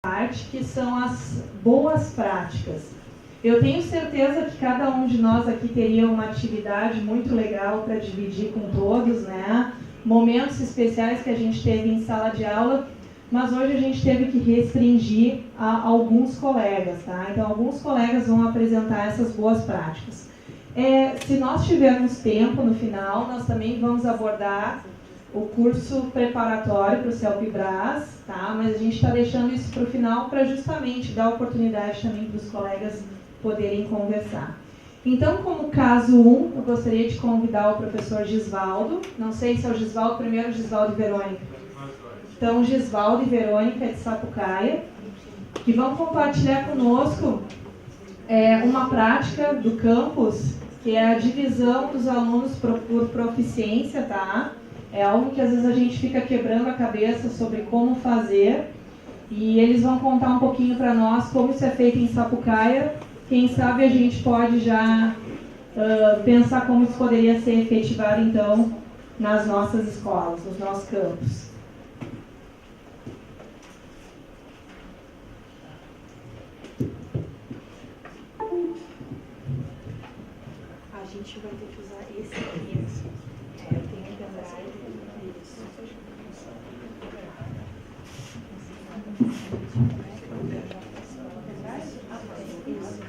parte, que são as boas práticas. Eu tenho certeza que cada um de nós aqui teria uma atividade muito legal para dividir com todos, né? Momentos especiais que a gente teve em sala de aula, mas hoje a gente teve que restringir a alguns colegas, tá? Então, alguns colegas vão apresentar essas boas práticas. Se nós tivermos tempo no final, nós também vamos abordar o curso preparatório para o CELPE-BRAS, tá? Mas a gente está deixando isso para o final para justamente dar oportunidade também para os colegas poderem conversar. Então, como caso 1, eu gostaria de convidar o professor Gisvaldo. Não sei se é o Gisvaldo primeiro ou Gisvaldo e Verônica. Então, Gisvaldo e Verônica de Sapucaia, que vão compartilhar conosco uma prática do campus, que é a divisão dos alunos por proficiência, tá? É algo que às vezes a gente fica quebrando a cabeça sobre como fazer, e eles vão contar um pouquinho para nós como isso é feito em Sapucaia. Quem sabe a gente pode já pensar como isso poderia ser efetivado, então, nas nossas escolas, nos nossos campos. A gente vai ter que usar esse aqui. Eu tenho um pendrive. Isso.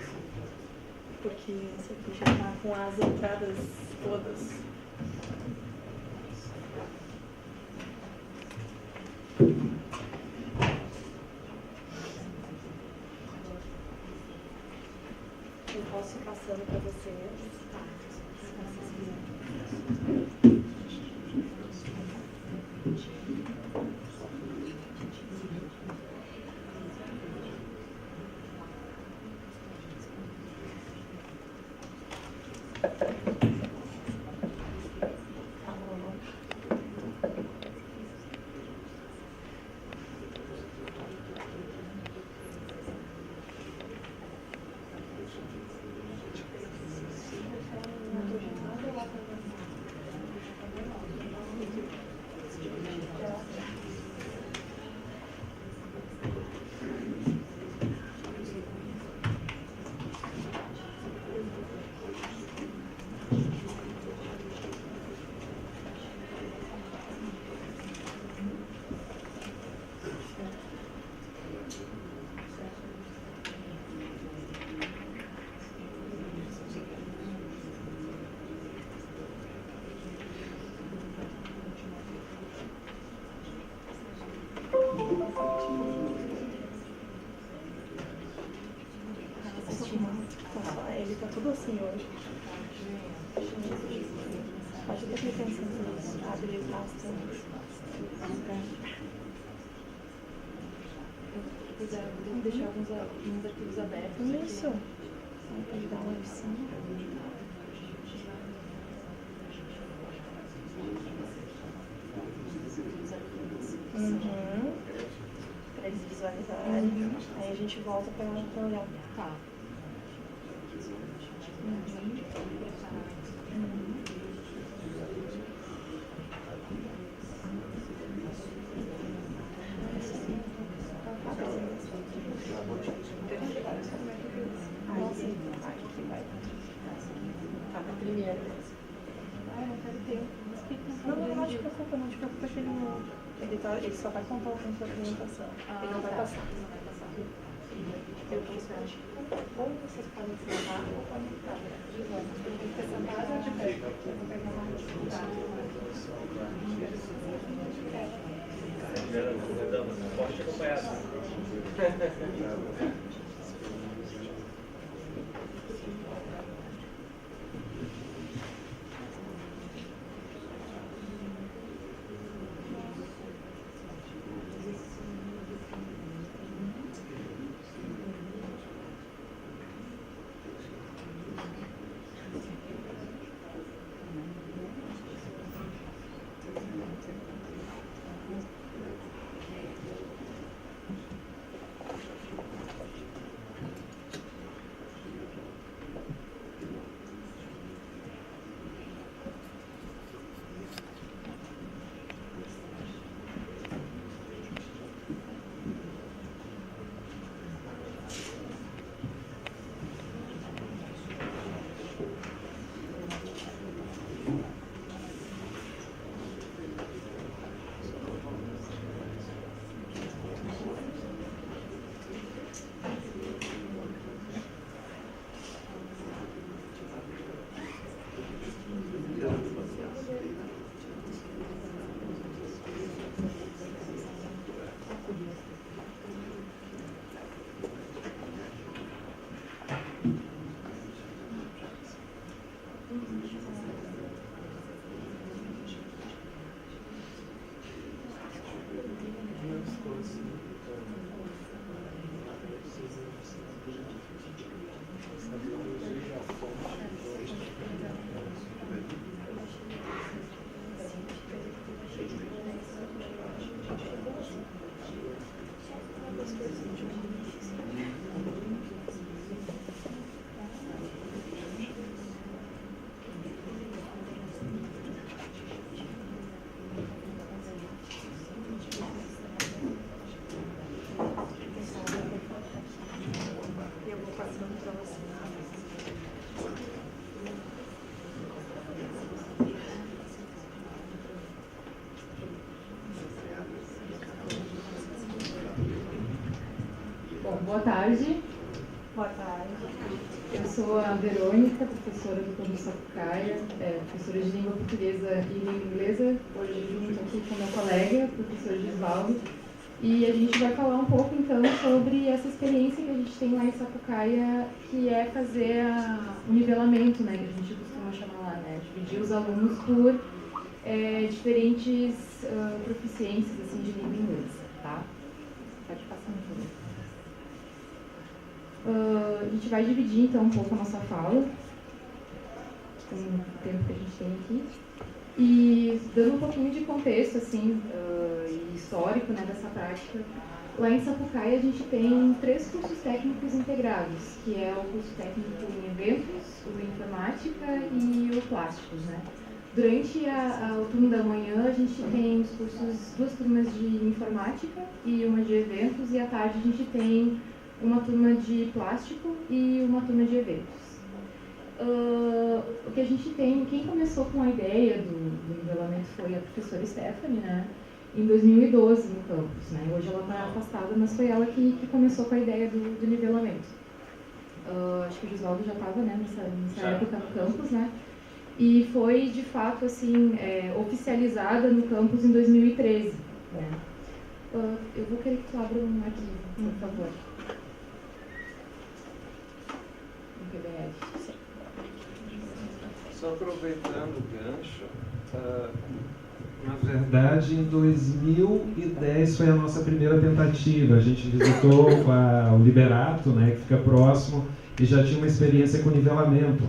Porque esse aqui já está com as entradas todas. Eu posso ir passando para vocês. Tá. Se vocês quiserem. Ele tá tudo assim hoje. Pode ter clicando assim, abre e pasta. Vou deixar alguns arquivos abertos. Isso. Pode dar uma edição. Para eles visualizarem. Aí a gente volta para olhar. Tá. Primeiro. Não quero ter. Não te preocupa, que ele só vai contar o tempo da apresentação. Ele não vai passar. Eu tô esperando. Ou vocês podem sentar ou podem ficar. Tem que sentar ou de pé? Eu vou pegar mais. Pode acompanhar. Boa tarde. Boa tarde. Eu sou a Verônica, professora do Campus Sapucaia, professora de língua portuguesa e língua inglesa, hoje junto aqui com meu colega, professor Gisvaldo. E a gente vai falar um pouco, então, sobre essa experiência que a gente tem lá em Sapucaia, que é fazer o nivelamento, né, que a gente costuma chamar lá, né, dividir os alunos por diferentes proficiências, assim, de língua inglesa, tá? Pode passar no favor. A gente vai dividir, então, um pouco a nossa fala, com o tempo que a gente tem aqui. E dando um pouquinho de contexto, assim, e histórico, né, dessa prática, lá em Sapucaia a gente tem 3 cursos técnicos integrados, que é o curso técnico em eventos, o informática e o plásticos, né. Durante o turno da manhã a gente tem os cursos, 2 turmas de informática e uma de eventos, e à tarde a gente tem uma turma de plástico e uma turma de eventos. O que a gente tem, quem começou com a ideia do nivelamento foi a professora Stephanie, né, em 2012 no campus, né, hoje ela está afastada, mas foi ela que começou com a ideia do nivelamento. Acho que o Gisvaldo já estava, né, nessa época no campus, né, e foi de fato assim, oficializada no campus em 2013, né. Eu vou querer que tu abra um arquivo, por favor. Um PDF. Sim. Só aproveitando o gancho, na verdade, em 2010 foi a nossa primeira tentativa. A gente visitou o Liberato, né, que fica próximo, e já tinha uma experiência com nivelamento.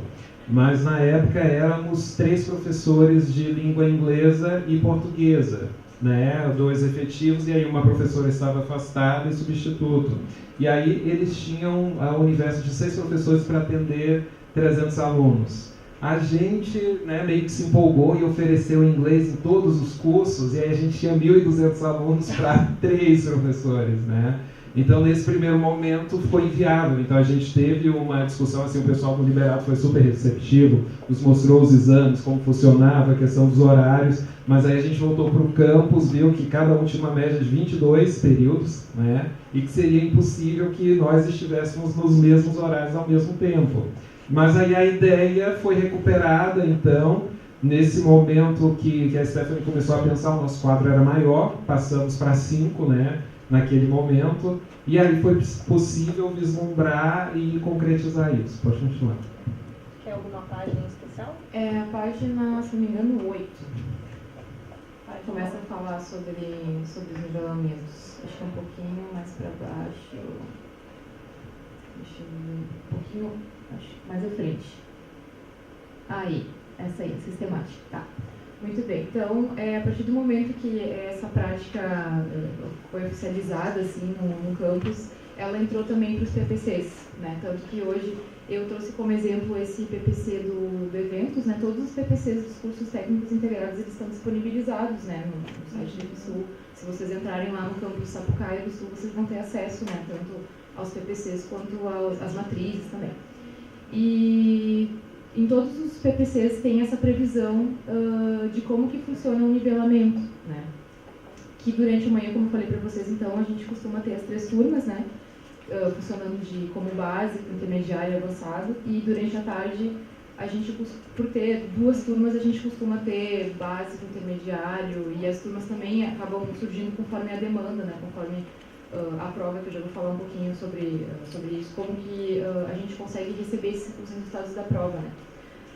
Mas, na época, éramos 3 professores de língua inglesa e portuguesa, né, 2 efetivos, e aí uma professora estava afastada e substituto. E aí eles tinham o universo de 6 professores para atender 300 alunos. A gente, né, meio que se empolgou e ofereceu inglês em todos os cursos, e aí a gente tinha 1.200 alunos para 3 professores, né? Então, nesse primeiro momento, foi inviável. Então, a gente teve uma discussão, assim, o pessoal do Liberato foi super receptivo, nos mostrou os exames, como funcionava, a questão dos horários, mas aí a gente voltou para o campus, viu que cada um tinha uma média de 22 períodos, né? E que seria impossível que nós estivéssemos nos mesmos horários ao mesmo tempo. Mas aí a ideia foi recuperada, então, nesse momento que a Stephanie começou a pensar, o nosso quadro era maior, passamos para 5, né, naquele momento, e aí foi possível vislumbrar e concretizar isso. Pode continuar. Quer alguma página especial? É a página, se não me engano, 8. Aí começa a falar sobre os nivelamentos. Acho que é um pouquinho mais para baixo. Deixa eu ver. Um pouquinho mais à frente. Aí, essa aí, sistemática. Tá. Muito bem. Então, a partir do momento que essa prática foi oficializada assim, no campus, ela entrou também para os PPCs, né? Tanto que hoje eu trouxe como exemplo esse PPC do eventos, né? Todos os PPCs dos cursos técnicos integrados, eles estão disponibilizados, né, no site do IFSU. Se vocês entrarem lá no campus Sapucaia do Sul, vocês vão ter acesso, né, tanto aos PPCs quanto às matrizes também. E em todos os PPCs tem essa previsão de como que funciona o nivelamento, né? Que durante a manhã, como eu falei para vocês, então, a gente costuma ter as 3 turmas, né? Funcionando como básico, intermediário e avançado. E durante a tarde, a gente, por ter 2 turmas, a gente costuma ter básico, intermediário, e as turmas também acabam surgindo conforme a demanda, né? Conforme a prova, que eu já vou falar um pouquinho sobre isso, como que a gente consegue receber os resultados da prova, né?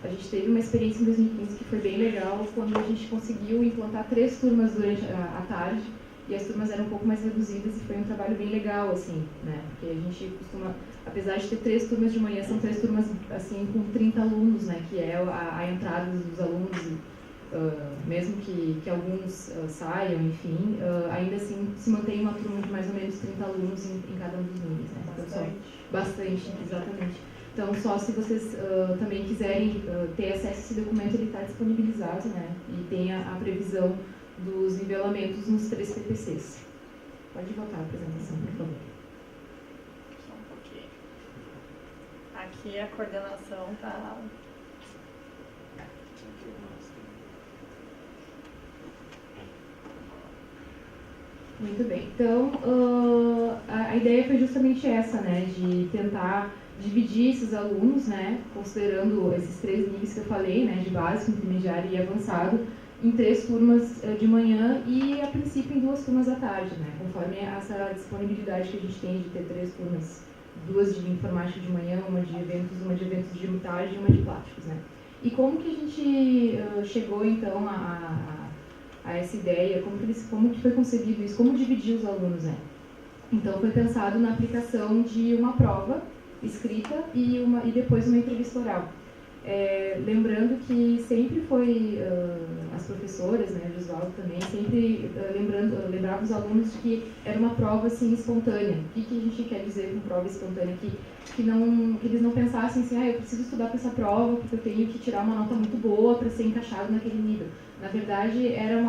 A gente teve uma experiência em 2015 que foi bem legal, quando a gente conseguiu implantar 3 turmas durante a tarde, e as turmas eram um pouco mais reduzidas, e foi um trabalho bem legal, assim, né? Porque a gente costuma, apesar de ter 3 turmas de manhã, são 3 turmas, assim, com 30 alunos, né? Que é a entrada dos alunos, mesmo que alguns saiam, enfim, ainda assim se mantém uma turma de mais ou menos 30 alunos em cada um dos níveis, né? Então, bastante, exatamente. Então, só se vocês também quiserem ter acesso a esse documento, ele está disponibilizado, né? E tem a previsão dos nivelamentos nos 3 PPCs. Pode voltar a apresentação, por favor. Só um pouquinho. Aqui a coordenação está... Muito bem. Então, a a ideia foi justamente essa, né, de tentar dividir esses alunos, né, considerando esses 3 níveis que eu falei, né, de básico, intermediário e avançado, em 3 turmas de manhã e, a princípio, em 2 turmas à tarde, né, conforme essa disponibilidade que a gente tem de ter 3 turmas, 2 de informática de manhã, uma de eventos de tarde e uma de plásticos, né. E como que a gente chegou, então, a essa ideia, como que foi concebido isso, como dividir os alunos, né? Então, foi pensado na aplicação de uma prova escrita e depois uma entrevista oral. Lembrando que sempre foi, as professoras, né, o Oswaldo também, sempre lembrava os alunos de que era uma prova assim, espontânea. O que a gente quer dizer com prova espontânea? Que eles não pensassem assim, eu preciso estudar para essa prova porque eu tenho que tirar uma nota muito boa para ser encaixado naquele nível. Na verdade, era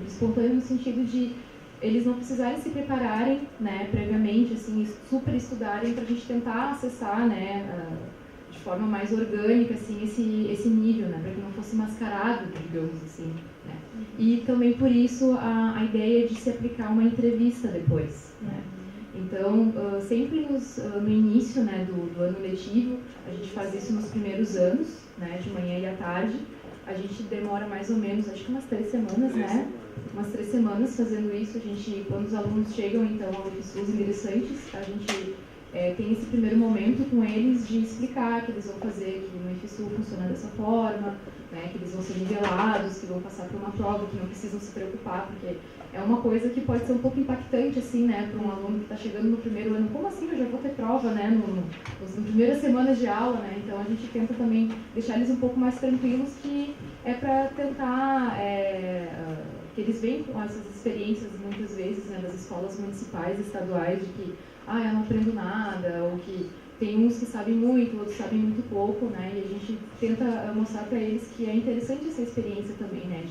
espontâneo no sentido de eles não precisarem se prepararem, né, previamente, assim, super estudarem para a gente tentar acessar, né, de forma mais orgânica, assim, esse nível, né, para que não fosse mascarado, digamos assim, né. E também por isso a ideia de se aplicar uma entrevista depois, né. Então, sempre no início, né, do ano letivo, a gente faz isso nos primeiros anos, né, de manhã e à tarde. A gente demora mais ou menos, acho que umas 3 semanas, né? Umas 3 semanas fazendo isso. A gente, quando os alunos chegam, então, ao IFSU, os ingressantes, a gente tem esse primeiro momento com eles de explicar que eles vão fazer, que no IFSU funciona dessa forma, né, que eles vão ser nivelados, que vão passar por uma prova, que não precisam se preocupar, porque é uma coisa que pode ser um pouco impactante, assim, né, para um aluno que está chegando no primeiro ano. Como assim eu já vou ter prova, né, nas primeiras semanas de aula, né? Então a gente tenta também deixar eles um pouco mais tranquilos, que é para tentar que eles venham com essas experiências muitas vezes, né, das escolas municipais, estaduais, de que eu não aprendo nada, ou que tem uns que sabem muito, outros sabem muito pouco, né, e a gente tenta mostrar para eles que é interessante essa experiência também, né,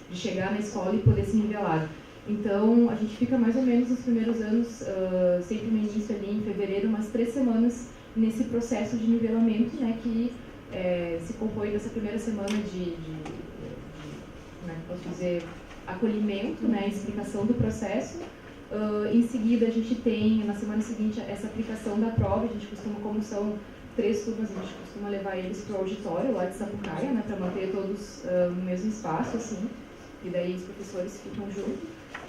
de chegar na escola e poder se nivelar. Então, a gente fica mais ou menos nos primeiros anos, sempre no início ali, em fevereiro, umas 3 semanas nesse processo de nivelamento, né, que se compõe dessa primeira semana de posso dizer, acolhimento, né, explicação do processo. Em seguida, a gente tem, na semana seguinte, essa aplicação da prova. A gente costuma, como são 3 turmas, a gente costuma levar eles para o auditório lá de Sapucaia, né, para manter todos no mesmo espaço, assim, e daí os professores ficam juntos.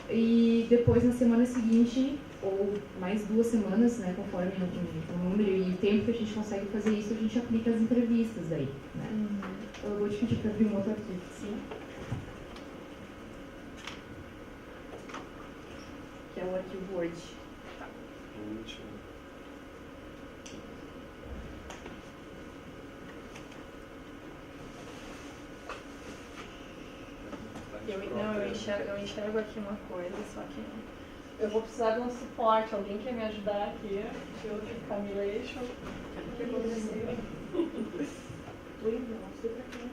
E depois, na semana seguinte, ou mais 2 semanas, né, conforme o número e o tempo que a gente consegue fazer isso, a gente aplica as entrevistas daí, né. Então, eu vou te pedir para abrir um outro arquivo. Sim. Que é o arquivo Word. Tá. Eu enxergo aqui uma coisa, só que eu vou precisar de um suporte. Alguém quer me ajudar aqui? Deixa eu ficar me leixo. O que aconteceu? Não sei pra quê.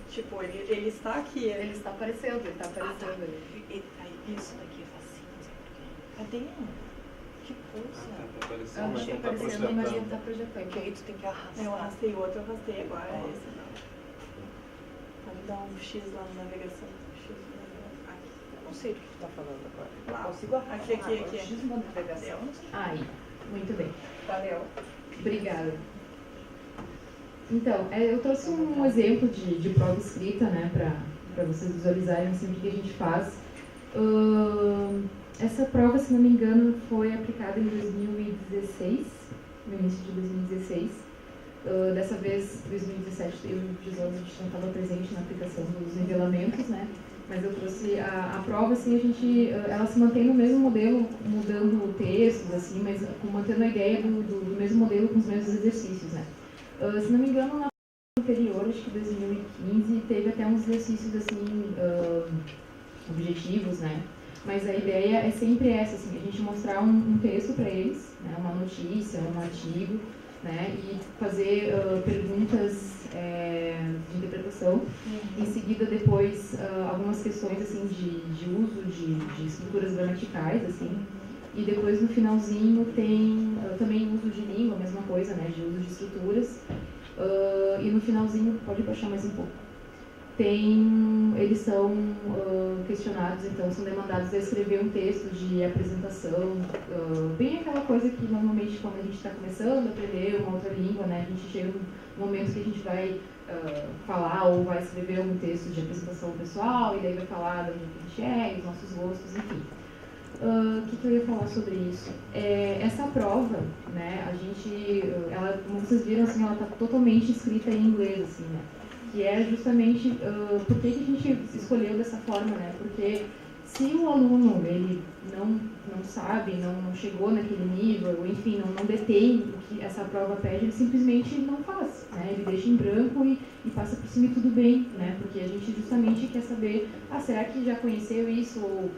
Tipo, ele está aqui. Ele está aparecendo, ele está aparecendo ali. Isso daqui é facinho, não sei por quê. Cadê? Que coisa. Tá aparecendo, mas não tá aparecendo, mas ele projetando. está projetando. Porque aí tu tem que arrastar. Eu arrastei o outro, eu arrastei agora. É esse não. Então me dá um X lá na navegação. X na navegação. Aqui. Eu não sei do que tu tá falando agora. Lá. Eu consigo arrastar. Aqui. X na navegação. Aí, muito bem. Valeu. Obrigada. Então, eu trouxe um exemplo de prova escrita, né, para vocês visualizarem assim, o que a gente faz. Essa prova, se não me engano, foi aplicada em 2016, no início de 2016. Dessa vez, em 2017, eu e o Gisele, a gente não estava presente na aplicação dos nivelamentos, né, mas eu trouxe a prova, assim, ela se mantém no mesmo modelo, mudando textos, assim, mas mantendo a ideia do mesmo modelo com os mesmos exercícios, né. Se não me engano, na anterior, acho que 2015, teve até uns exercícios assim, objetivos, né? Mas a ideia é sempre essa, assim, a gente mostrar um texto para eles, né? Uma notícia, um artigo, né? E fazer perguntas de interpretação. Em seguida, depois, algumas questões assim, de uso de estruturas gramaticais, assim. E depois, no finalzinho, tem também uso de língua, a mesma coisa, né, de uso de estruturas. E no finalzinho, pode baixar mais um pouco. eles são questionados, então são demandados a escrever um texto de apresentação, bem aquela coisa que normalmente quando a gente está começando a aprender uma outra língua, né, a gente chega num momento que a gente vai falar ou vai escrever um texto de apresentação pessoal e daí vai falar da onde a gente é, os nossos gostos, enfim. O que eu ia falar sobre isso? Essa prova, né, ela, como vocês viram, assim, ela está totalmente escrita em inglês, assim, né? Que é justamente por que a gente escolheu dessa forma, né? Porque se o aluno ele não sabe, não chegou naquele nível, ou enfim, não detém o que essa prova pede, ele simplesmente não faz, né? Ele deixa em branco e passa por cima e tudo bem, né? Porque a gente justamente quer saber, será que já conheceu isso, ou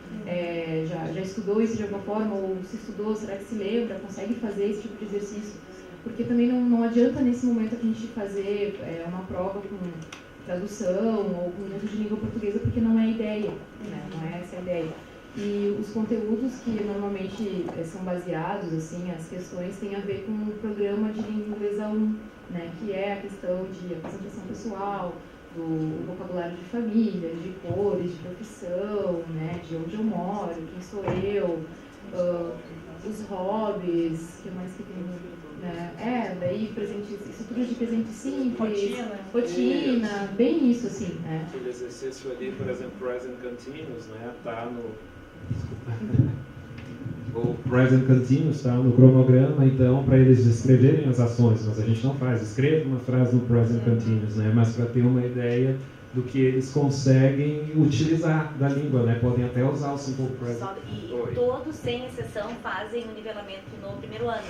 já estudou isso de alguma forma, ou se estudou, será que se lembra, consegue fazer esse tipo de exercício? Porque também não adianta nesse momento a gente fazer uma prova com tradução ou com uso de língua portuguesa, porque não é a ideia, né? Não é essa a ideia. E os conteúdos que normalmente são baseados, assim, as questões têm a ver com o programa de língua inglesa 1, né? Que é a questão de apresentação pessoal, do vocabulário de família, de cores, de profissão, né? De onde eu moro, quem sou eu, os hobbies, o que mais que tem, né? Daí estrutura de presente simples, rotina, bem isso, assim, né? Aquele exercício ali, por exemplo, present continuous, né? Tá no... O present continuous está no cronograma, então, para eles descreverem as ações, mas a gente não faz. Escreva uma frase no present continuous, né? Mas para ter uma ideia do que eles conseguem utilizar da língua, né? Podem até usar o simple present. E todos, sem exceção, fazem o nivelamento no primeiro ano?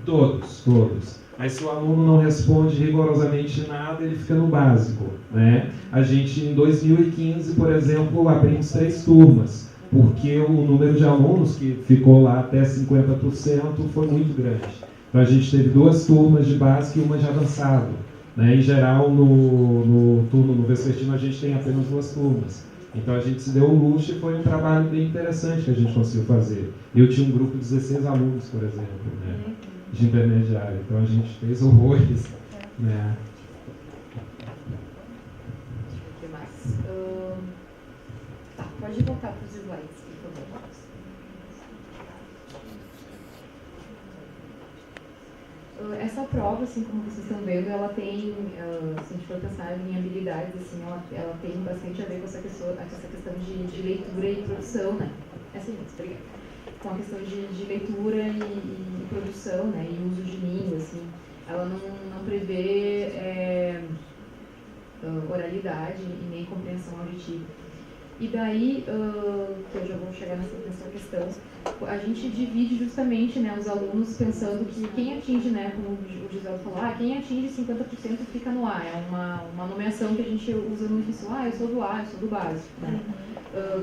Todos. Mas se o aluno não responde rigorosamente nada, ele fica no básico, né? A gente, em 2015, por exemplo, abrimos 3 turmas, porque o número de alunos que ficou lá até 50% foi muito grande. Então a gente teve 2 turmas de básico e uma de avançado, né? Em geral, no turno no vespertino, a gente tem apenas 2 turmas. Então a gente se deu um luxo e foi um trabalho bem interessante que a gente conseguiu fazer. Eu tinha um grupo de 16 alunos, por exemplo, né? De intermediário. Então a gente fez horrores, né? O que mais? Pode voltar para os slides, por favor. Essa prova, assim como vocês estão vendo, ela tem, se a gente for pensar em habilidades, assim, ela tem bastante a ver com essa questão de leitura e produção, né? Obrigada. Com a questão de leitura e produção, né? E uso de língua, assim. Ela não prevê oralidade e nem compreensão auditiva. E daí, que eu já vou chegar nessa questão, a gente divide justamente, né, os alunos pensando que quem atinge, né, como o Gisele falou, quem atinge 50% fica no A. É uma nomeação que a gente usa muito isso, eu sou do A, eu sou do básico, né?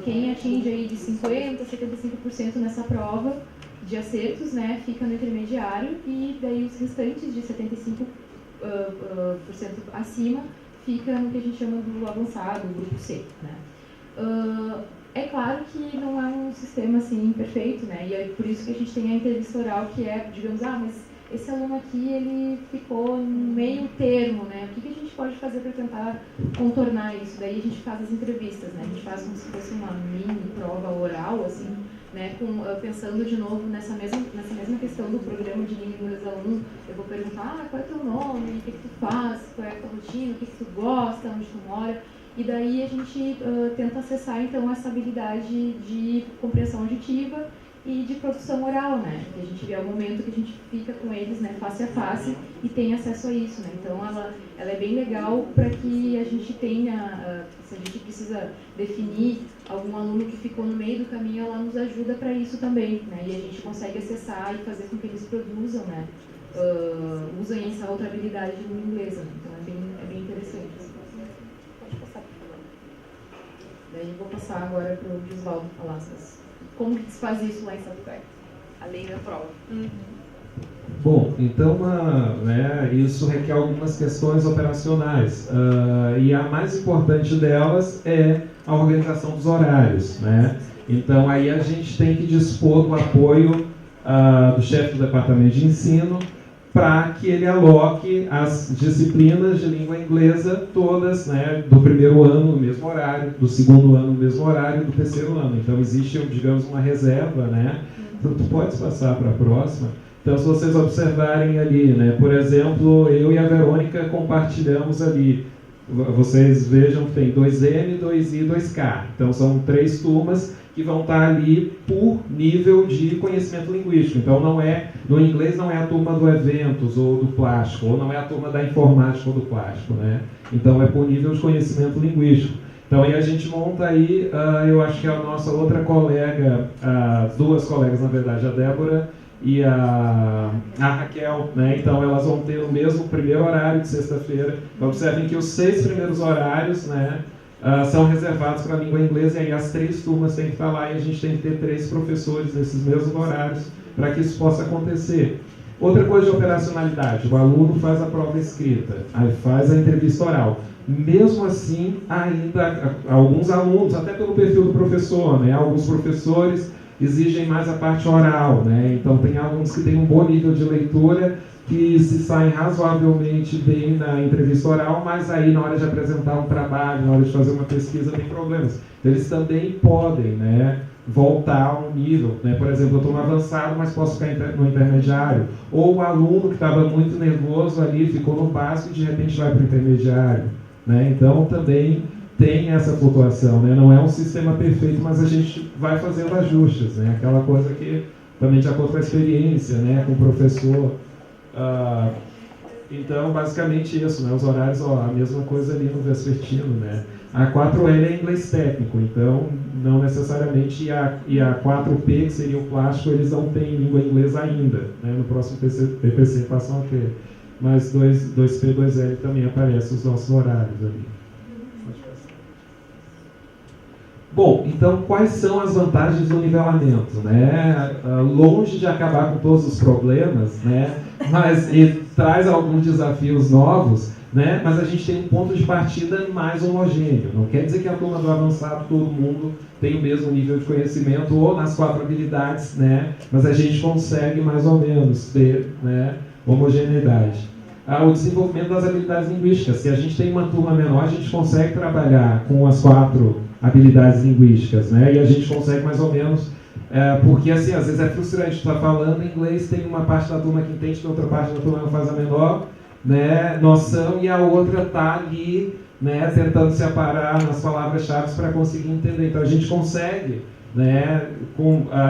Quem atinge aí de 50% a 75% nessa prova de acertos, né, fica no intermediário, e daí os restantes de 75% acima fica no que a gente chama do avançado, o grupo C, né? É claro que não é um sistema assim perfeito, né? E é por isso que a gente tem a entrevista oral, que é, digamos, mas esse aluno aqui, ele ficou no meio termo, né? O que a gente pode fazer para tentar contornar isso? Daí a gente faz as entrevistas, né? A gente faz como se fosse uma mini prova oral, assim, né? Pensando de novo nessa mesma questão do programa de língua dos alunos. Eu vou perguntar, qual é o teu nome, o que tu faz, qual é a tua rotina, o que tu gosta, onde tu mora. E daí a gente tenta acessar, então, essa habilidade de compreensão auditiva e de produção oral, né? Que a gente vê o momento que a gente fica com eles, né, face a face, e tem acesso a isso, né? Então, ela é bem legal para que a gente tenha, se a gente precisa definir algum aluno que ficou no meio do caminho, ela nos ajuda para isso também, né? E a gente consegue acessar e fazer com que eles produzam, né? Usem essa outra habilidade de língua inglesa, né? Então, é bem interessante. Daí vou passar agora para o Gisvaldo falar como que se faz isso lá em Sapucaí, além da prova. Bom, então isso requer algumas questões operacionais, e a mais importante delas é a organização dos horários, né? Então aí a gente tem que dispor do apoio do chefe do departamento de ensino, para que ele aloque as disciplinas de língua inglesa todas, né, do primeiro ano no mesmo horário, do segundo ano no mesmo horário, do terceiro ano. Então existe, digamos, uma reserva, né? Tu podes passar para a próxima. Então, se vocês observarem ali, né, por exemplo, eu e a Verônica compartilhamos ali. Vocês vejam que tem 2M, 2I e 2K. Então, são 3 turmas que vão estar ali por nível de conhecimento linguístico. Então, não é, no inglês não é a turma do eventos ou do plástico, ou não é a turma da informática ou do plástico, né? Então, é por nível de conhecimento linguístico. Então, aí a gente monta aí, eu acho que a nossa outra colega, duas colegas, na verdade, a Débora e a Raquel, né? Então elas vão ter o mesmo primeiro horário de sexta-feira. Observem que os 6 primeiros horários, né, são reservados para a língua inglesa, e aí as 3 turmas têm que estar lá, e a gente tem que ter 3 professores nesses mesmos horários para que isso possa acontecer. Outra coisa de operacionalidade: o aluno faz a prova escrita, aí faz a entrevista oral. Mesmo assim, ainda alguns alunos, até pelo perfil do professor, né, alguns professores exigem mais a parte oral, né? Então tem alunos que têm um bom nível de leitura, que se saem razoavelmente bem na entrevista oral, mas aí na hora de apresentar um trabalho, na hora de fazer uma pesquisa, tem problemas. Então, eles também podem, né, voltar a um nível, né? Por exemplo, eu estou no avançado, mas posso ficar no intermediário. Ou o aluno que estava muito nervoso ali, ficou no básico e de repente vai para o intermediário, né? Então também tem essa flutuação, né? Não é um sistema perfeito, mas a gente vai fazendo ajustes, né? Aquela coisa que também de acordo com a experiência, né? Com o professor. Então, basicamente isso, né? Os horários, a mesma coisa ali no vespertino, né? A 4L é inglês técnico, então não necessariamente, e a 4P, que seria o plástico, eles não têm língua inglesa ainda, né? No próximo PPC passam a ter. Mas 2P, 2L também aparecem os nossos horários ali. Bom, então quais são as vantagens do nivelamento, né? Longe de acabar com todos os problemas, né? Mas ele traz alguns desafios novos, né? Mas a gente tem um ponto de partida mais homogêneo. Não quer dizer que a turma do avançado todo mundo tem o mesmo nível de conhecimento ou nas 4 habilidades, né? Mas a gente consegue mais ou menos ter, né, homogeneidade. O desenvolvimento das habilidades linguísticas. Se a gente tem uma turma menor, a gente consegue trabalhar com as 4 habilidades linguísticas, né? E a gente consegue mais ou menos, porque assim, às vezes é frustrante, tu tá falando inglês, tem uma parte da turma que entende, tem outra parte da turma que não faz a menor, né, noção, e a outra tá ali, né, tentando se aparar nas palavras-chave para conseguir entender. Então a gente consegue, né,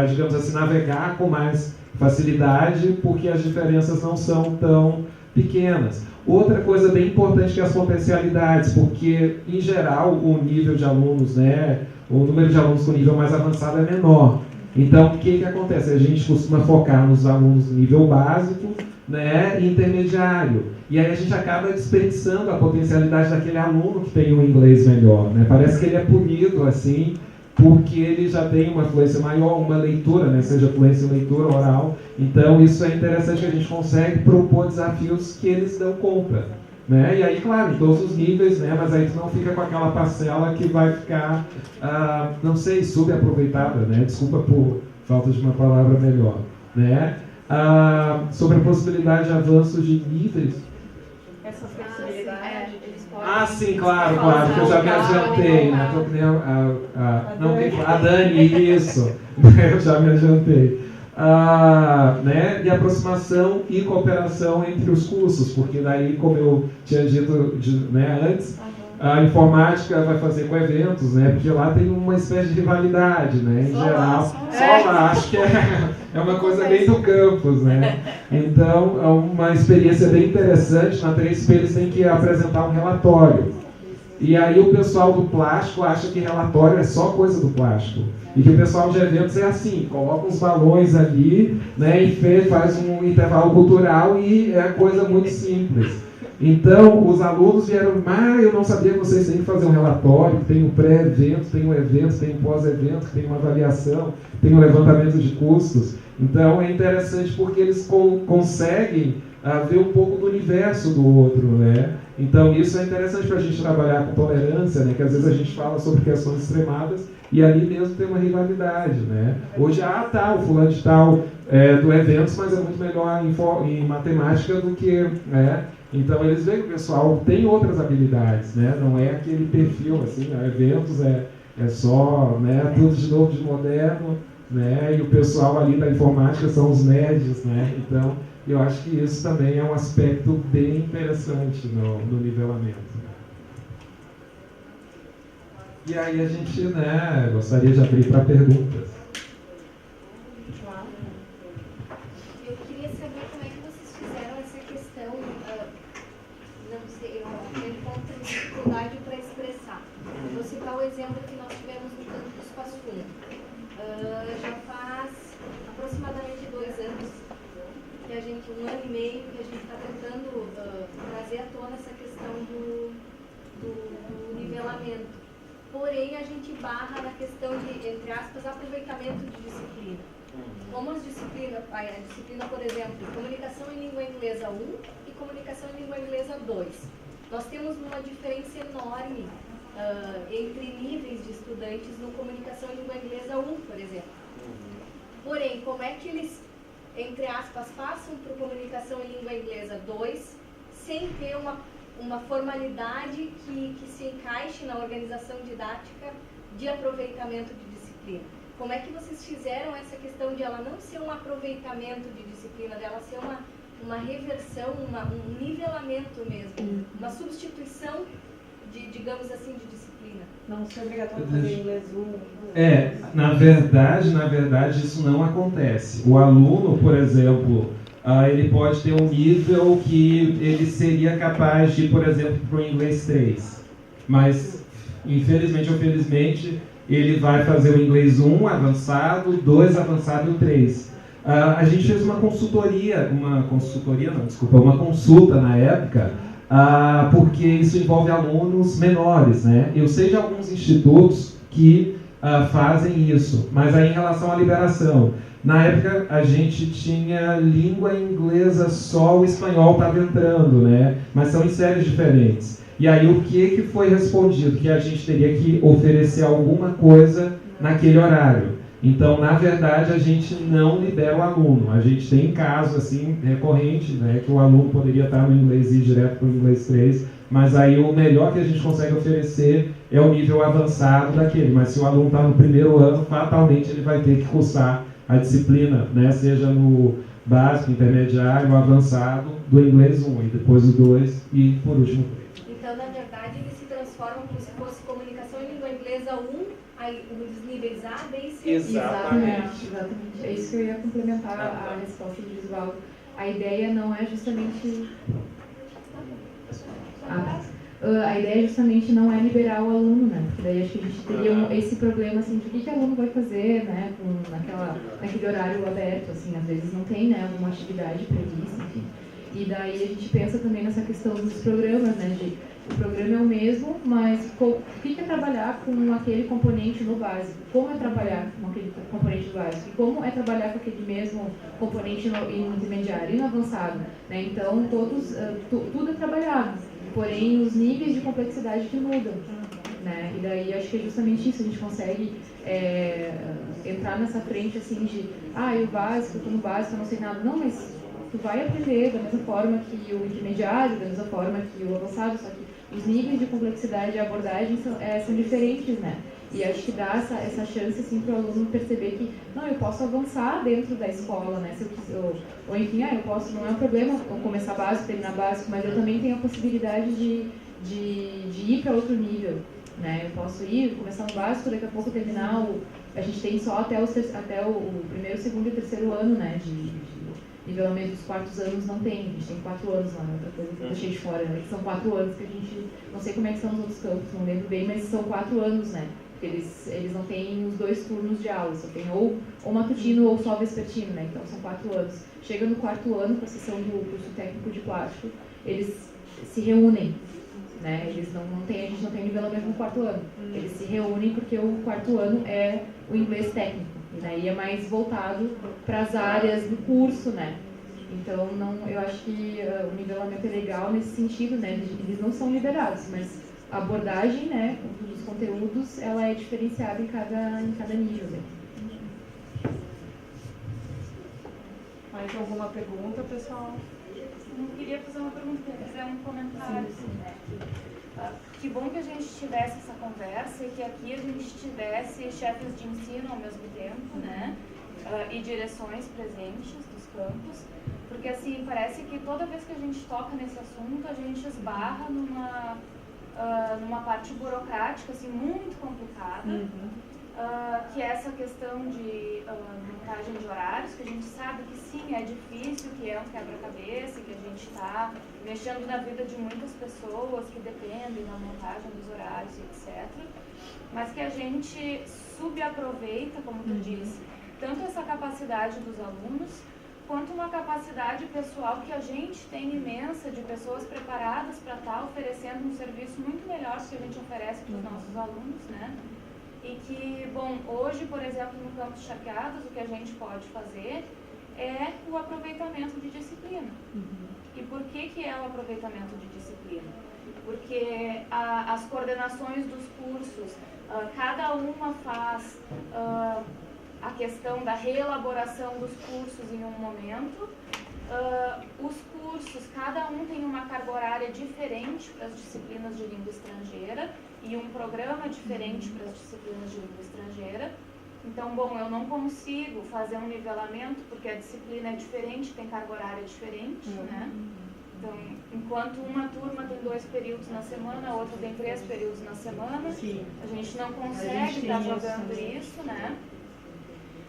digamos assim, navegar com mais facilidade, porque as diferenças não são tão pequenas. Outra coisa bem importante que é as potencialidades, porque, em geral, o nível de alunos, né, o número de alunos com nível mais avançado é menor. Então, o que acontece? A gente costuma focar nos alunos nível básico, né, e intermediário. E aí a gente acaba desperdiçando a potencialidade daquele aluno que tem um inglês melhor, né? Parece que ele é punido, assim, porque ele já tem uma fluência maior, uma leitura, né, seja fluência em leitura oral. Então, isso é interessante, que a gente consegue propor desafios que eles dão conta, né? E aí, claro, em todos os níveis, né, mas aí tu não fica com aquela parcela que vai ficar, não sei, subaproveitada, né? Desculpa por falta de uma palavra melhor, né? Sobre a possibilidade de avanços de níveis. Essa flexibilidade, eles podem... Sim, claro, que eu já me adiantei, né? A Dani, isso, eu já me adiantei. Né? E aproximação e cooperação entre os cursos, porque daí, como eu tinha dito, né, antes, a informática vai fazer com eventos, né? Porque lá tem uma espécie de rivalidade, né? Em geral, só lá, acho que é uma coisa bem do campus, né? Então, é uma experiência bem interessante. Na 3P eles têm que apresentar um relatório. E aí o pessoal do plástico acha que relatório é só coisa do plástico. E que o pessoal de eventos é assim, coloca uns balões ali, né, e faz um intervalo cultural e é coisa muito simples. Então, os alunos vieram, eu não sabia que vocês têm que fazer um relatório, tem um pré-evento, tem um evento, tem um pós-evento, tem uma avaliação, tem um levantamento de custos. Então, é interessante porque eles conseguem ver um pouco do universo do outro, né? Então, isso é interessante para a gente trabalhar com tolerância, né? Que às vezes a gente fala sobre questões extremadas e ali mesmo tem uma rivalidade, né? Hoje, o fulano de tal do eventos, mas é muito melhor em matemática do que... Então, eles veem que o pessoal tem outras habilidades, né? Não é aquele perfil, assim, eventos é só, né? Tudo de novo, de moderno, né? E o pessoal ali da informática são os nerds, né? Então, eu acho que isso também é um aspecto bem interessante no nivelamento. E aí a gente, né, gostaria de abrir para perguntas. Eu queria saber como é que vocês fizeram essa questão, não sei, eu encontro dificuldade para expressar. Vou citar o exemplo que nós tivemos no campus Passo Fundo. Já faz aproximadamente 2 anos, que a gente, 1 ano e meio, que a gente está tentando trazer à tona essa questão do nivelamento. Porém, a gente barra na questão de, entre aspas, aproveitamento de disciplina. Como a disciplina, por exemplo, comunicação em língua inglesa 1 e comunicação em língua inglesa 2. Nós temos uma diferença enorme entre níveis de estudantes no comunicação em língua inglesa 1, por exemplo. Porém, como é que eles, entre aspas, passam para comunicação em língua inglesa 2 sem ter uma formalidade que se encaixe na organização didática de aproveitamento de disciplina? Como é que vocês fizeram essa questão de ela não ser um aproveitamento de disciplina, dela ser uma reversão, um nivelamento mesmo, uma substituição de, digamos assim, de disciplina? Não ser obrigatório fazer inglês 1. Na verdade, isso não acontece. O aluno, por exemplo, ele pode ter um nível que ele seria capaz de ir, por exemplo, para o inglês 3. Mas, infelizmente ou felizmente, ele vai fazer o inglês 1 avançado, 2 avançado e o 3. A gente fez uma consulta na época, porque isso envolve alunos menores, né? Eu sei de alguns institutos que fazem isso, mas aí em relação à liberação, na época a gente tinha língua inglesa só, o espanhol estava entrando, né? Mas são em séries diferentes. E aí o que foi respondido? Que a gente teria que oferecer alguma coisa naquele horário. Então, na verdade, a gente não libera o aluno. A gente tem caso assim, recorrente, né, que o aluno poderia estar no inglês e ir direto para o inglês 3, mas aí o melhor que a gente consegue oferecer é o nível avançado daquele. Mas se o aluno está no primeiro ano, fatalmente ele vai ter que cursar a disciplina, né, seja no básico, intermediário, avançado, do inglês 1, e depois o 2 e, por último, o 3. Então, na verdade, eles se transformam como se fosse comunicação em língua inglesa 1, aí os níveis A, B e C. Exatamente. É isso que eu ia complementar a resposta do Gisvaldo. A ideia não é justamente... a ideia justamente não é liberar o aluno, né? Porque daí acho que a gente teria esse problema, assim, de o que o aluno vai fazer, né? Naquele horário aberto, assim, às vezes não tem, né? Alguma atividade prevista, enfim. E daí a gente pensa também nessa questão dos programas, né? O programa é o mesmo, mas o que é trabalhar com aquele componente no básico? Como é trabalhar com aquele componente no básico? E como é trabalhar com aquele mesmo componente no intermediário e no avançado? Né? Então, tudo é trabalhado, porém os níveis de complexidade que mudam. Né? E daí acho que é justamente isso, a gente consegue entrar nessa frente assim de o básico, eu tô no básico, eu não sei nada. Não, mas tu vai aprender da mesma forma que o intermediário, da mesma forma que o avançado, só que os níveis de complexidade e abordagem são diferentes, né? E acho que dá essa chance assim, para o aluno perceber que eu posso avançar dentro da escola, né? Se eu quiser, ou enfim, eu posso, não é um problema eu começar básico, terminar básico, mas eu também tenho a possibilidade de ir para outro nível, né? Eu posso começar no básico, daqui a pouco terminar a gente tem só até o primeiro, segundo e terceiro ano, né? De nivelamento dos 4 anos não tem, a gente tem 4 anos lá, outra coisa que eu deixei de fora, né? Que são 4 anos que a gente, não sei como é que são os outros campos, não lembro bem, mas são 4 anos, né? Porque eles não têm os 2 turnos de aula, só tem ou matutino ou só vespertino, né? Então são 4 anos. Chega no 4º ano, com a sessão do curso técnico de plástico, eles se reúnem, né? A gente não tem nivelamento no 4º ano. Eles se reúnem porque o 4º ano é o inglês técnico. E daí é mais voltado para as áreas do curso, né? Então, eu acho que o nivelamento é legal nesse sentido, né? Eles não são liberados, mas a abordagem, né, dos conteúdos, ela é diferenciada em cada nível, né? Mais alguma pergunta, pessoal? Eu queria fazer uma pergunta, fazer um comentário, assim, né? Que bom que a gente tivesse essa conversa e que aqui a gente tivesse chefes de ensino ao mesmo tempo, né? E direções presentes dos campos, porque assim, parece que toda vez que a gente toca nesse assunto, a gente esbarra numa parte burocrática, assim, muito complicada, que é essa questão de montagem de horários, que a gente sabe que sim, é difícil, que é um quebra-cabeça, que a gente está mexendo na vida de muitas pessoas que dependem da montagem dos horários, etc. Mas que a gente subaproveita, como tu disse, tanto essa capacidade dos alunos, quanto uma capacidade pessoal que a gente tem imensa de pessoas preparadas para estar oferecendo um serviço muito melhor do que a gente oferece para os nossos alunos, né? E que, bom, hoje, por exemplo, no Campus Charqueadas, o que a gente pode fazer é o aproveitamento de disciplina. E por que é o aproveitamento de disciplina? Porque as coordenações dos cursos, cada uma faz a questão da reelaboração dos cursos em um momento. Os cursos, cada um tem uma carga horária diferente para as disciplinas de língua estrangeira e um programa diferente para as disciplinas de língua estrangeira. Então, bom, eu não consigo fazer um nivelamento porque a disciplina é diferente, tem carga horária diferente, né? Então, enquanto uma turma tem 2 períodos na semana, a outra tem 3 períodos na semana, a gente não consegue estar jogando isso, né?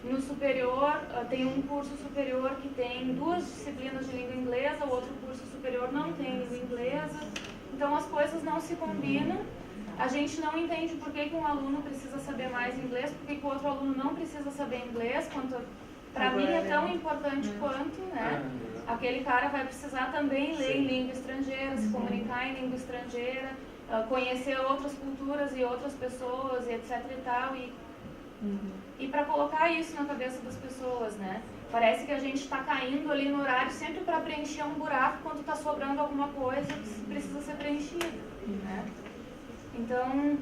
No superior, tem um curso superior que tem 2 disciplinas de língua inglesa, o outro curso superior não tem língua inglesa. Então, as coisas não se combinam. A gente não entende por que um aluno precisa saber mais inglês, por que o outro aluno não precisa saber inglês, quanto para mim é tão importante quanto, né? Aquele cara vai precisar também ler em língua estrangeira, se comunicar em língua estrangeira, conhecer outras culturas e outras pessoas, e etc e tal. E para colocar isso na cabeça das pessoas, né? Parece que a gente está caindo ali no horário sempre para preencher um buraco quando está sobrando alguma coisa que precisa ser preenchida, né? Então,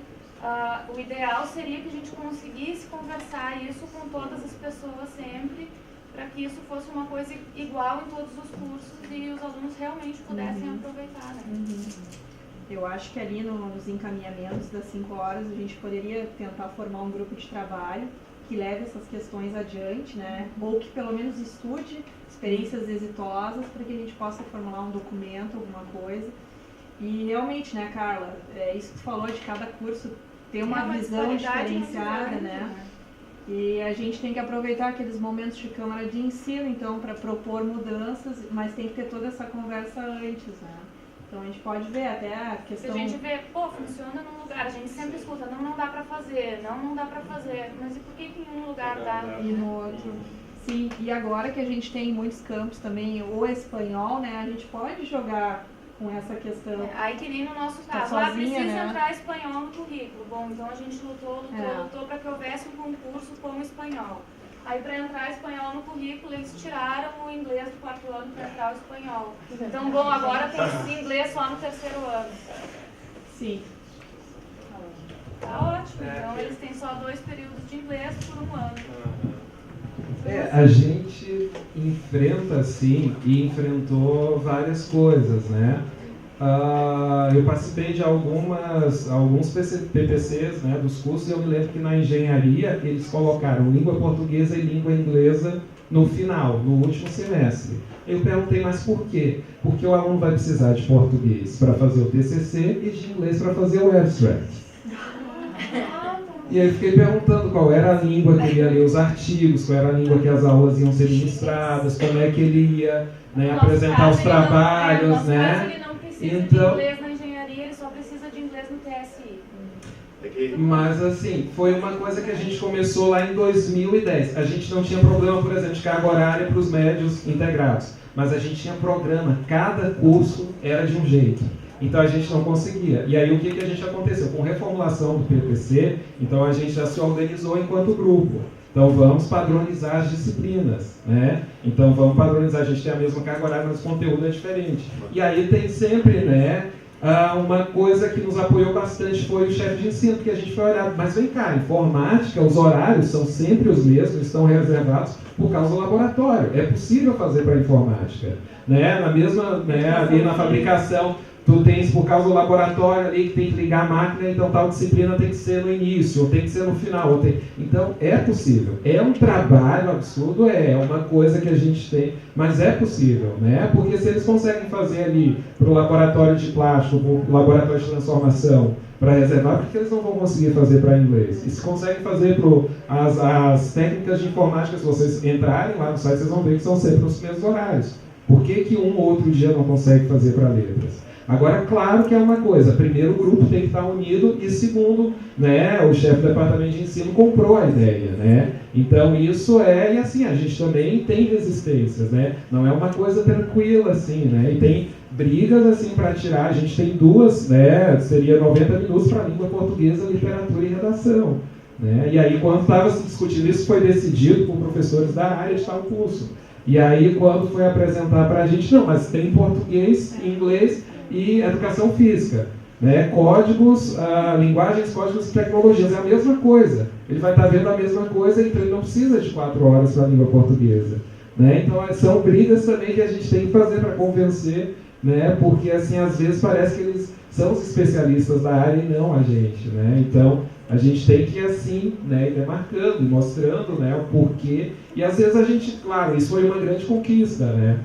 o ideal seria que a gente conseguisse conversar isso com todas as pessoas sempre, para que isso fosse uma coisa igual em todos os cursos e os alunos realmente pudessem aproveitar, né? Eu acho que ali nos encaminhamentos das 5 horas a gente poderia tentar formar um grupo de trabalho que leve essas questões adiante, né? Ou que pelo menos estude experiências exitosas para que a gente possa formular um documento, alguma coisa. E realmente, né, Carla, isso que tu falou de cada curso ter uma visão diferenciada, né? E a gente tem que aproveitar aqueles momentos de câmara de ensino, então, para propor mudanças, mas tem que ter toda essa conversa antes, né? Então a gente pode ver até a questão... Se a gente vê, funciona num lugar, a gente sempre escuta, não dá pra fazer, não dá pra fazer, mas e por que em um lugar dá? E no outro... Sim, e agora que a gente tem muitos campos também, o espanhol, né, a gente pode jogar com essa questão. Aí que nem no nosso caso, sozinha, precisa né? Entrar espanhol no currículo. Bom, então a gente lutou para que houvesse um concurso com espanhol. Aí, para entrar espanhol no currículo, eles tiraram o inglês do 4º ano para entrar o espanhol. Então, bom, agora tem inglês só no 3º ano. Sim. Tá ótimo. Então, eles têm só 2 períodos de inglês por 1 ano. A gente enfrenta, sim, e enfrentou várias coisas, né? Eu participei de alguns PPCs, né, dos cursos, e eu me lembro que na engenharia eles colocaram língua portuguesa e língua inglesa no final, no último semestre. Eu perguntei, mas por quê? Porque o aluno vai precisar de português para fazer o TCC e de inglês para fazer o abstract. E aí fiquei perguntando qual era a língua que ele ia ler os artigos, qual era a língua que as aulas iam ser ministradas, como é que ele ia, né, apresentar os trabalhos, né? Ele não precisa de inglês na engenharia, ele só precisa de inglês no TSI. Mas assim, foi uma coisa que a gente começou lá em 2010. A gente não tinha problema, por exemplo, de carga horária para os médios integrados, mas a gente tinha programa, cada curso era de um jeito. Então a gente não conseguia. E aí o que a gente aconteceu? Com reformulação do PPC, então a gente já se organizou enquanto grupo. Então vamos padronizar as disciplinas, né? Então vamos padronizar, a gente tem a mesma carga horária, mas o conteúdo é diferente. E aí tem sempre, né, uma coisa que nos apoiou bastante foi o chefe de ensino, porque a gente foi olhar, mas vem cá, informática, os horários são sempre os mesmos, estão reservados por causa do laboratório. É possível fazer para a informática, né? Na mesma, né, ali na fabricação, tu tens por causa do laboratório ali que tem que ligar a máquina, então tal disciplina tem que ser no início, ou tem que ser no final. Então é possível. É um trabalho absurdo, é uma coisa que a gente tem, mas é possível, né? Porque se eles conseguem fazer ali para o laboratório de plástico, para o laboratório de transformação, para reservar, porque eles não vão conseguir fazer para inglês. E se conseguem fazer para as técnicas de informática, se vocês entrarem lá no site, vocês vão ver que são sempre os mesmos horários. Por que um ou outro dia não consegue fazer para letras? Agora, claro que é uma coisa, primeiro o grupo tem que estar unido e segundo, né, o chefe do departamento de ensino comprou a ideia, né? Então isso e assim, a gente também tem resistências, né? Não é uma coisa tranquila assim, né? E tem brigas assim para tirar, a gente tem duas, né, seria 90 minutos para língua portuguesa, literatura e redação, né? E aí quando estava se discutindo isso, foi decidido por professores da área de tal curso. E aí quando foi apresentar para a gente, não, mas tem português, inglês e educação física, né? Códigos, linguagens, códigos e tecnologias, é a mesma coisa. Ele vai estar vendo a mesma coisa, então ele não precisa de 4 horas para a língua portuguesa, né? Então são brigas também que a gente tem que fazer para convencer, né? Porque assim, às vezes parece que eles são os especialistas da área e não a gente, né? Então a gente tem que assim, né, ir demarcando e mostrando, né, o porquê. E às vezes a gente, claro, isso foi uma grande conquista, né?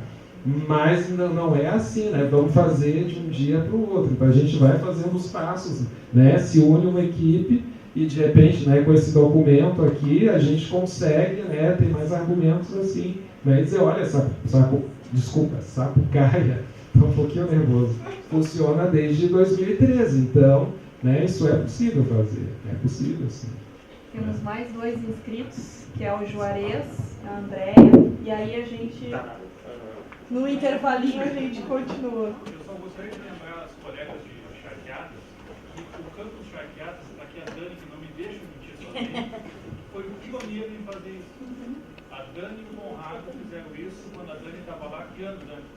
Mas não é assim, né? Vamos fazer de um dia para o outro. Então a gente vai fazendo os passos, né? Se une uma equipe e de repente, né, com esse documento aqui, a gente consegue, né, ter mais argumentos assim, né? E dizer, olha, Sapucaia, estou um pouquinho nervoso, funciona desde 2013, então, né, isso é possível fazer, é possível sim. Temos mais 2 inscritos, que é o Juarez, a Andréia, e aí a gente... No intervalinho a gente continua. Eu só gostaria de lembrar as colegas de Charqueadas que o campus Charqueadas, aqui a Dani, que não me deixa mentir sozinha, foi o pioneiro em fazer isso. A Dani e o Conrado fizeram isso quando a Dani estava lá. Que ano, Dani?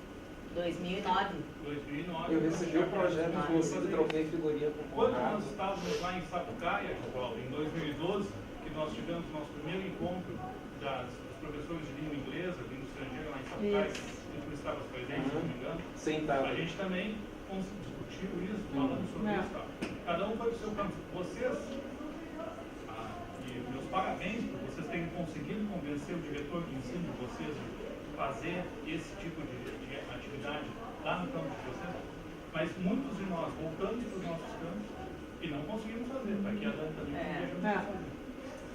2009. 2009. Eu recebi o projeto, inclusive, troquei figurinha com o Quando Conrado. nós estávamos lá em Sapucaia, Paulo, em 2012, que nós tivemos nosso primeiro encontro dos professores de língua inglesa, língua estrangeira lá em Sapucaia, estava presente, se não me engano, Sentado. a gente também discutiu isso, falando sobre isso. Tá? Cada um foi para o seu campo. Vocês, e meus parabéns por vocês terem conseguido convencer o diretor de ensino de vocês a fazer esse tipo de atividade lá no campo de vocês, mas muitos de nós voltamos para os nossos campos e não conseguimos fazer. Está aqui a Dani também não deixa fazer.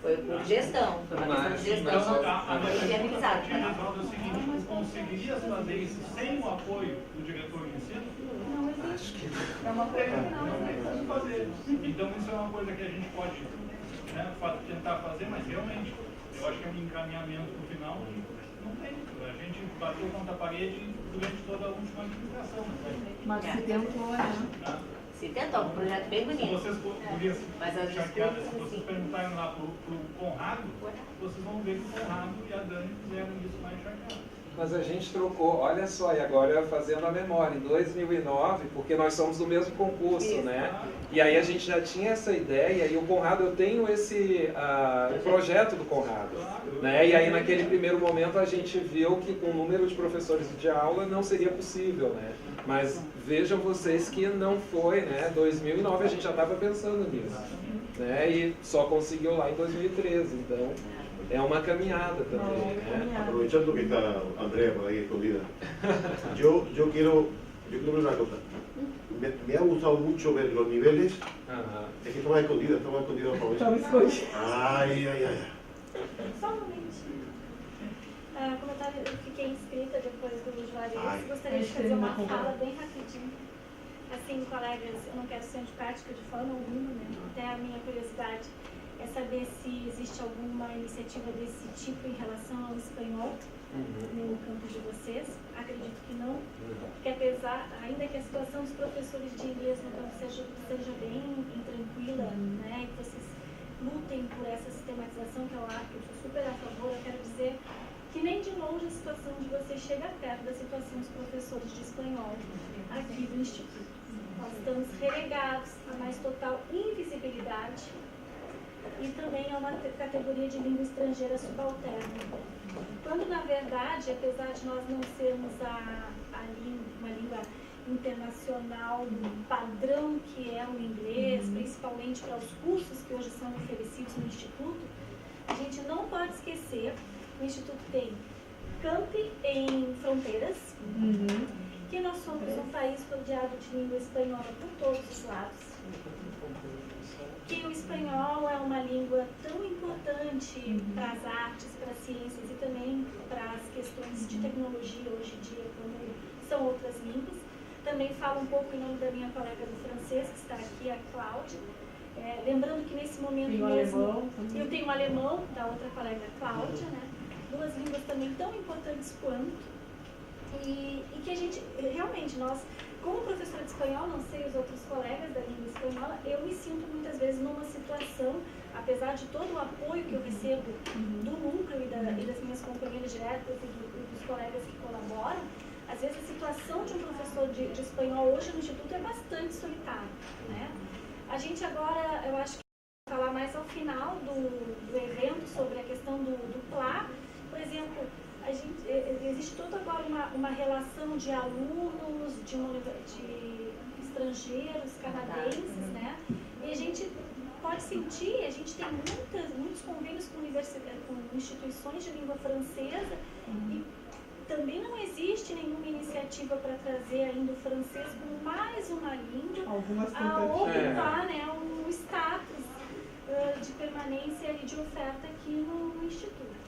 Foi por gestão, foi uma questão de gestão, não foi viabilizado. É o seguinte, tu conseguirias fazer isso sem o apoio do diretor de ensino? Não existe. É uma coisa que não tem como fazer. Então isso é uma coisa que a gente pode, né, tentar fazer, mas realmente, eu acho que é um encaminhamento no final que não tem. A gente bateu contra a parede durante toda a última administração. Mas se tentou, né? Se tentou, um projeto bem bonito. Se vocês podiam Mas as Charqueadas, se disputas, vocês assim. perguntarem lá pro Conrado, vocês vão ver que o Conrado e a Dani fizeram isso lá em Charqueadas. Mas a gente trocou, olha só, e agora fazendo a memória, em 2009, porque nós somos do mesmo concurso, né? E aí a gente já tinha essa ideia, e o Conrado, eu tenho esse projeto do Conrado, né? E aí naquele primeiro momento a gente viu que com o número de professores de aula não seria possível, né? Mas vejam vocês que não foi, né? 2009 a gente já estava pensando nisso, né? E só conseguiu lá em 2013, então é uma caminhada também, né? Aprovechando que está Andrea por ahí escondida, yo quiero ver una cosa. Me ha gustado mucho ver los niveles. Es que estaba escondida por eso. Ay. Só um momentinho. Como eu fiquei inscrita depois do Juarez, gostaria de fazer uma fala bem rapidinho. Assim, colegas, eu não quero ser antipática de forma alguma, né? Até a minha curiosidade é saber se existe alguma iniciativa desse tipo em relação ao espanhol no campo de vocês. Acredito que não, porque apesar, ainda que a situação dos professores de inglês no campo seja bem tranquila, né, e vocês lutem por essa sistematização, que eu acho que eu sou super a favor. Eu quero dizer que nem de longe a situação de você chega perto da situação dos professores de espanhol aqui do Instituto. Nós estamos relegados a mais total invisibilidade e também a uma categoria de língua estrangeira subalterna. Quando, na verdade, apesar de nós não sermos uma língua internacional padrão que é o inglês, principalmente para os cursos que hoje são oferecidos no Instituto, a gente não pode esquecer que o Instituto tem campi em fronteiras, que nós somos um país rodeado de língua espanhola por todos os lados, que o espanhol é uma língua tão importante para as artes, para as ciências e também para as questões de tecnologia hoje em dia, como são outras línguas. Também falo um pouco em nome da minha colega do francês, que está aqui, a Cláudia. Lembrando que nesse momento mesmo, eu tenho um alemão, da outra colega, Cláudia, né? Duas línguas também tão importantes quanto. E que a gente, realmente, nós, como professora de espanhol, não sei os outros colegas da língua espanhola, eu me sinto muitas vezes numa situação, apesar de todo o apoio que eu recebo do núcleo e das minhas companheiras diretas e dos colegas que colaboram, às vezes a situação de um professor de espanhol hoje no Instituto é bastante solitária, né? A gente agora, eu acho que vai falar mais ao final do evento sobre a questão do PLA. Por exemplo, existe toda agora uma relação de alunos de estrangeiros, canadenses, né? E a gente pode sentir, a gente tem muitos convênios com instituições de língua francesa e também não existe nenhuma iniciativa para trazer ainda o francês como mais uma língua a ocupar, né, o status de permanência e de oferta aqui no Instituto.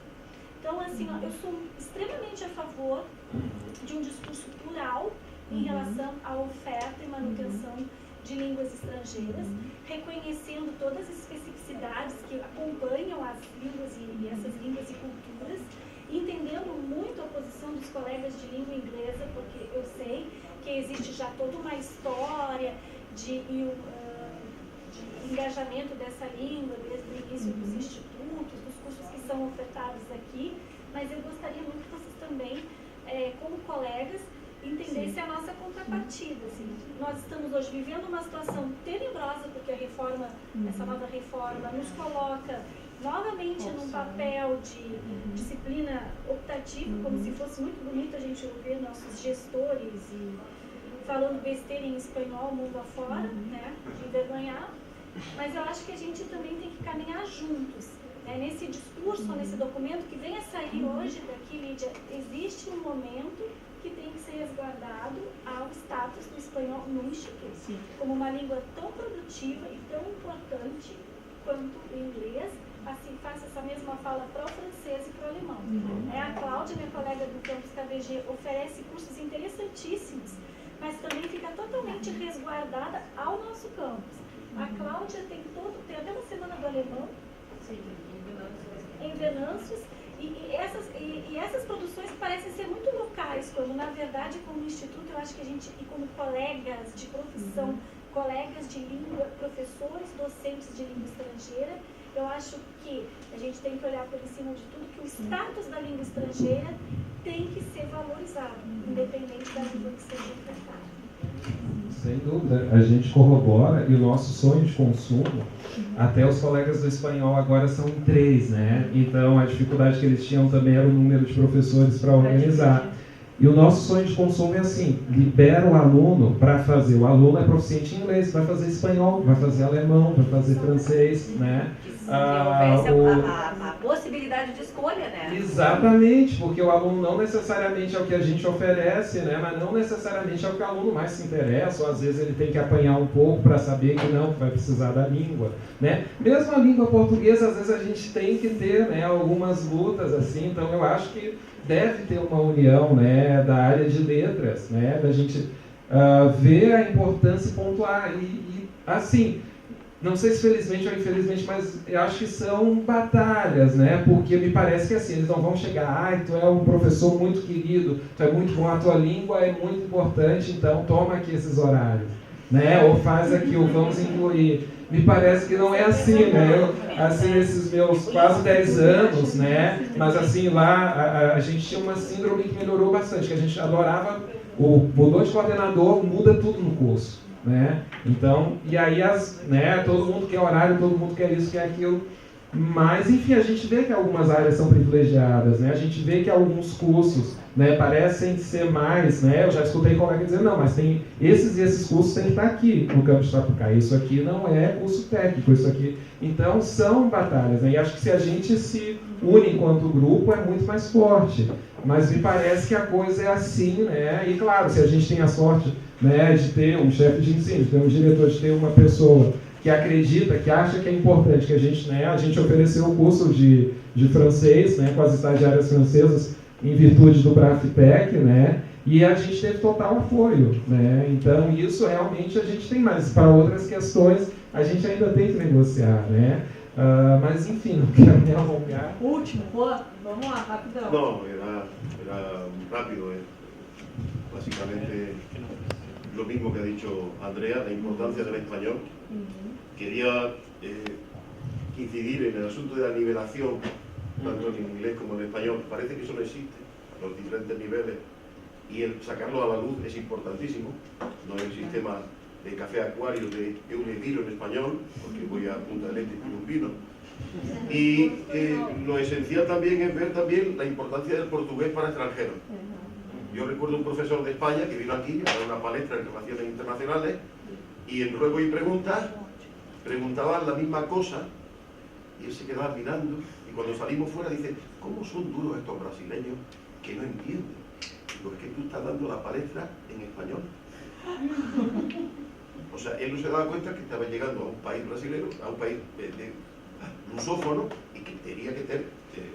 Então, assim, eu sou extremamente a favor de um discurso plural em relação à oferta e manutenção de línguas estrangeiras, reconhecendo todas as especificidades que acompanham as línguas e essas línguas e culturas, entendendo muito a posição dos colegas de língua inglesa, porque eu sei que existe já toda uma história de engajamento dessa língua desde o início dos institutos, dos cursos que são ofertados aqui, mas eu gostaria muito que vocês também, como colegas, entendessem a nossa contrapartida. Assim. Nós estamos hoje vivendo uma situação tenebrosa, porque a reforma, essa nova reforma, nos coloca novamente num papel de disciplina optativa, como se fosse muito bonito a gente ouvir nossos gestores e falando besteira em espanhol mundo afora, né, de envergonhar, mas eu acho que a gente também tem que caminhar juntos. Nesse discurso, nesse documento que vem a sair hoje daqui, Lídia, existe um momento que tem que ser resguardado ao status do espanhol no Instituto, como uma língua tão produtiva e tão importante quanto o inglês. Assim, faço essa mesma fala para o francês e para o alemão. A Cláudia, minha colega do campus KBG, oferece cursos interessantíssimos, mas também fica totalmente resguardada ao nosso campus. A Cláudia tem até uma semana do alemão, em Venâncios, e essas produções parecem ser muito locais, quando na verdade como instituto eu acho que a gente, e como colegas de profissão, colegas de língua, professores, docentes de língua estrangeira, eu acho que a gente tem que olhar por cima de tudo que o status da língua estrangeira tem que ser valorizado, independente da língua que seja ofertada. Sem dúvida, a gente corrobora e o nosso sonho de consumo, até os colegas do espanhol agora são em 3, né? Então a dificuldade que eles tinham também era o número de professores para organizar. E o nosso sonho de consumo é assim, libera o aluno para fazer, o aluno é proficiente em inglês, vai fazer espanhol, vai fazer alemão, vai fazer francês, né? A possibilidade de escolha, né? Exatamente, porque o aluno não necessariamente é o que a gente oferece, né? Mas não necessariamente é o que o aluno mais se interessa, ou às vezes ele tem que apanhar um pouco para saber que não, vai precisar da língua, né? Mesmo a língua portuguesa, às vezes a gente tem que ter, né, algumas lutas, assim, então eu acho que deve ter uma união, né, da área de letras, né, da gente ver a importância e pontuar, e assim, não sei se felizmente ou infelizmente, mas eu acho que são batalhas, né, porque me parece que assim, eles não vão chegar, tu é um professor muito querido, tu é muito bom, a tua língua é muito importante, então toma aqui esses horários. né? Ou faz aquilo, vamos incluir. Me parece que não é assim, né? Eu, assim, esses meus quase 10 anos, né? Mas assim, lá a gente tinha uma síndrome que melhorou bastante, que a gente adorava, mudou de coordenador, muda tudo no curso, né? Então, e aí né, todo mundo quer horário, todo mundo quer isso, quer aquilo. Mas, enfim, a gente vê que algumas áreas são privilegiadas, né? A gente vê que alguns cursos, né, parecem ser mais, né? Eu já escutei colega dizer, não, mas tem esses cursos têm que estar aqui no campus de Sapucaí. Isso aqui não é curso técnico, isso aqui... Então, são batalhas, né? E acho que se a gente se une enquanto grupo, é muito mais forte. Mas me parece que a coisa é assim, né? E, claro, se a gente tem a sorte, né, de ter um chefe de ensino, de ter um diretor, de ter uma pessoa que acredita, que acha que é importante, que a gente ofereceu o curso de francês, né, com as estagiárias francesas, em virtude do BRAFPEC, né, e a gente teve total apoio, né, então isso realmente a gente tem, mas para outras questões a gente ainda tem que negociar, né, mas enfim, não quero me alongar. Último, vamos lá, rapidão. No, era rápido, básicamente lo mismo que ha dicho Andrea, la importancia del español. Quería incidir en el asunto de la nivelación, tanto en inglés como en español. Parece que eso no existe, los diferentes niveles, y el sacarlo a la luz es importantísimo. No hay el sistema de café acuario de Eunediro en español, porque voy a Punta del Este y pido un vino. Y lo esencial también es ver también la importancia del portugués para extranjeros. Yo recuerdo un profesor de España que vino aquí a dar una palestra en relaciones internacionales y en ruego y preguntas preguntaban la misma cosa y él se quedaba mirando y cuando salimos fuera dice, ¿cómo son duros estos brasileños que no entienden? Digo, es que tú estás dando la palestra en español. O sea, él no se daba cuenta que estaba llegando a un país brasileño, a un país lusófono y que tenía que tener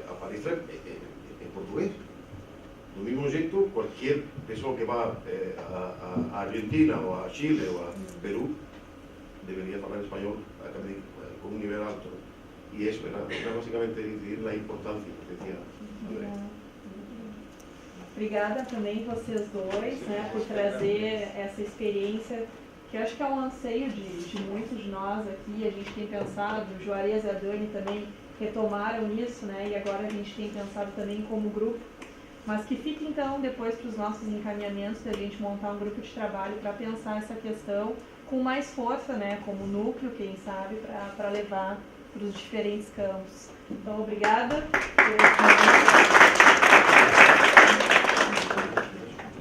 a palestra en portugués. Lo mismo jeito, cualquier persona que va a Argentina o a Chile o a Perú debería hablar español con un nivel alto. Y eso era básicamente decidir la importancia que decía André. Obrigada também vocês dois, né, por trazer essa experiência que eu acho que é um anseio de muitos de nós aqui. A gente tem pensado, o Juarez e a Dani também retomaram isso, né, e agora a gente tem pensado também como grupo. Mas que fique então depois para os nossos encaminhamentos da gente montar um grupo de trabalho para pensar essa questão com mais força, né, como núcleo, quem sabe, para levar para os diferentes campos. Então, obrigada.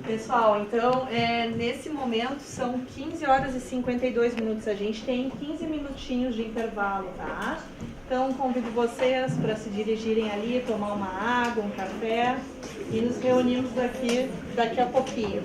Pessoal, então, nesse momento são 15 horas e 52 minutos. A gente tem 15 minutinhos de intervalo, tá? Então, convido vocês para se dirigirem ali, tomar uma água, um café e nos reunimos daqui a pouquinho.